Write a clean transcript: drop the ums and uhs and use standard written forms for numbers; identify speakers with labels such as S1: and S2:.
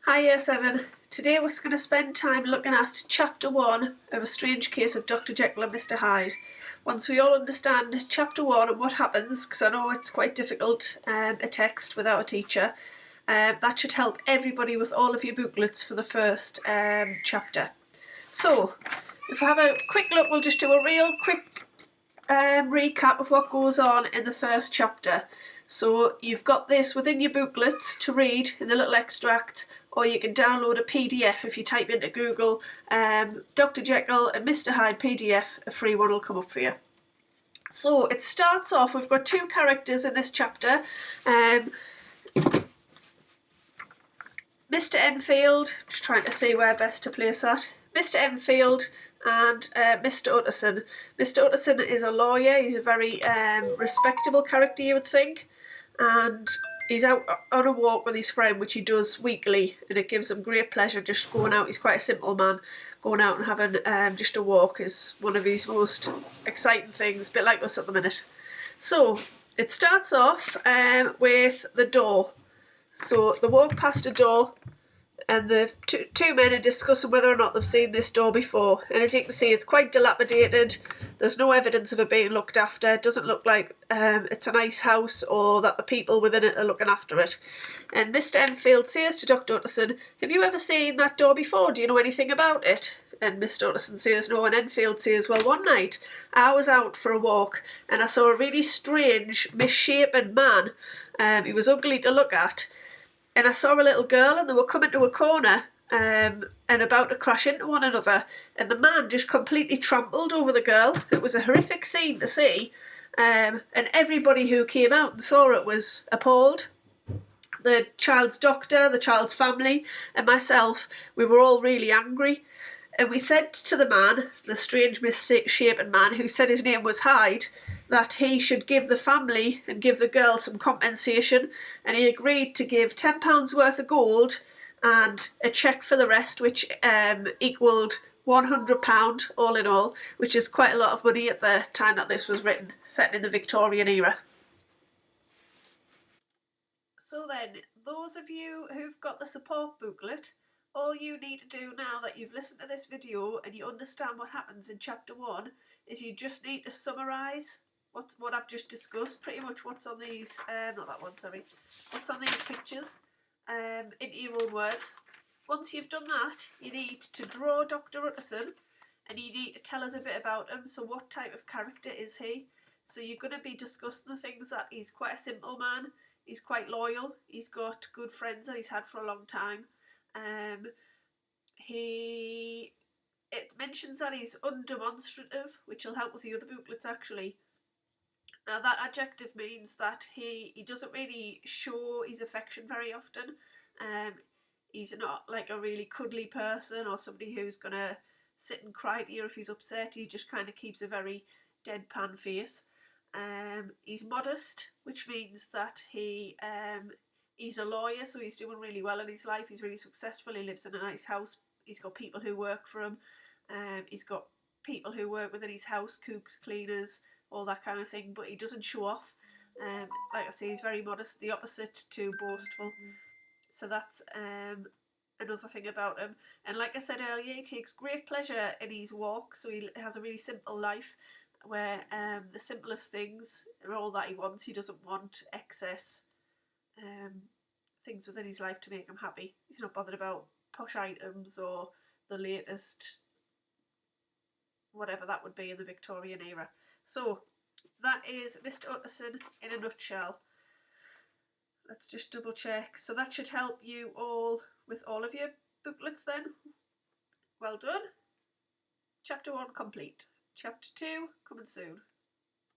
S1: Hi Year 7. Today we're going to spend time looking at Chapter 1 of A Strange Case of Dr Jekyll and Mr Hyde. Once we all understand Chapter 1 and what happens, because I know it's quite difficult, a text without a teacher, that should help everybody with all of your booklets for the first chapter. So, if we have a quick look, we'll just do a real quick recap of what goes on in the first chapter. So you've got this within your booklets to read in the little extracts, or you can download a PDF if you type into Google Dr Jekyll and Mr Hyde PDF, a free one will come up for you. So it starts off, we've got two characters in this chapter, Mr Enfield, just trying to see where best to place that, Mr Enfield and Mr Utterson. Mr Utterson is a lawyer, he's a very respectable character you would think, and he's out on a walk with his friend, which he does weekly, and it gives him great pleasure just going out. He's quite a simple man. Going out and having just a walk is one of his most exciting things, a bit like us at the minute. So it starts off with the door. So they walk past a door, and the two men are discussing whether or not they've seen this door before. And as you can see, it's quite dilapidated. There's no evidence of it being looked after. It doesn't look like it's a nice house or that the people within it are looking after it. And Mr Enfield says to Dr Utterson, "Have you ever seen that door before? Do you know anything about it?" And Mr Utterson says no, and Enfield says, "Well, one night I was out for a walk and I saw a really strange, misshapen man. He was ugly to look at. And I saw a little girl and they were coming to a corner and about to crash into one another. And the man just completely trampled over the girl. It was a horrific scene to see. And everybody who came out and saw it was appalled. The child's doctor, the child's family, and myself, we were all really angry. And we said to the man, the strange misshapen man who said his name was Hyde, that he should give the family and give the girl some compensation, and he agreed to give £10 worth of gold and a cheque for the rest, which equalled £100 all in all, which is quite a lot of money at the time that this was written, set in the Victorian era. So then, those of you who've got the support booklet, all you need to do now that you've listened to this video and you understand what happens in chapter 1 is you just need to summarise what I've just discussed, pretty much what's on these, not that one, sorry, what's on these pictures, into your own words. Once you've done that, you need to draw Dr Utterson and you need to tell us a bit about him. So what type of character is he? So you're going to be discussing the things that he's quite a simple man, he's quite loyal, he's got good friends that he's had for a long time. It mentions that he's undemonstrative, which will help with the other booklets actually. Now that adjective means that he doesn't really show his affection very often. He's not like a really cuddly person or somebody who's going to sit and cry to you if he's upset. He just kind of keeps a very deadpan face. He's modest, which means that he's a lawyer, so he's doing really well in his life. He's really successful. He lives in a nice house. He's got people who work for him. He's got people who work within his house, cooks, cleaners, all that kind of thing, but he doesn't show off. Like I say, he's very modest, the opposite to boastful. So that's another thing about him. And like I said earlier, he takes great pleasure in his walk, so he has a really simple life where the simplest things are all that he wants. He doesn't want excess things within his life to make him happy. He's not bothered about posh items or the latest whatever that would be in the Victorian era. So that is Mr Utterson in a nutshell. Let's just double check. So that should help you all with all of your booklets then. Well done. Chapter 1 complete. Chapter 2 coming soon.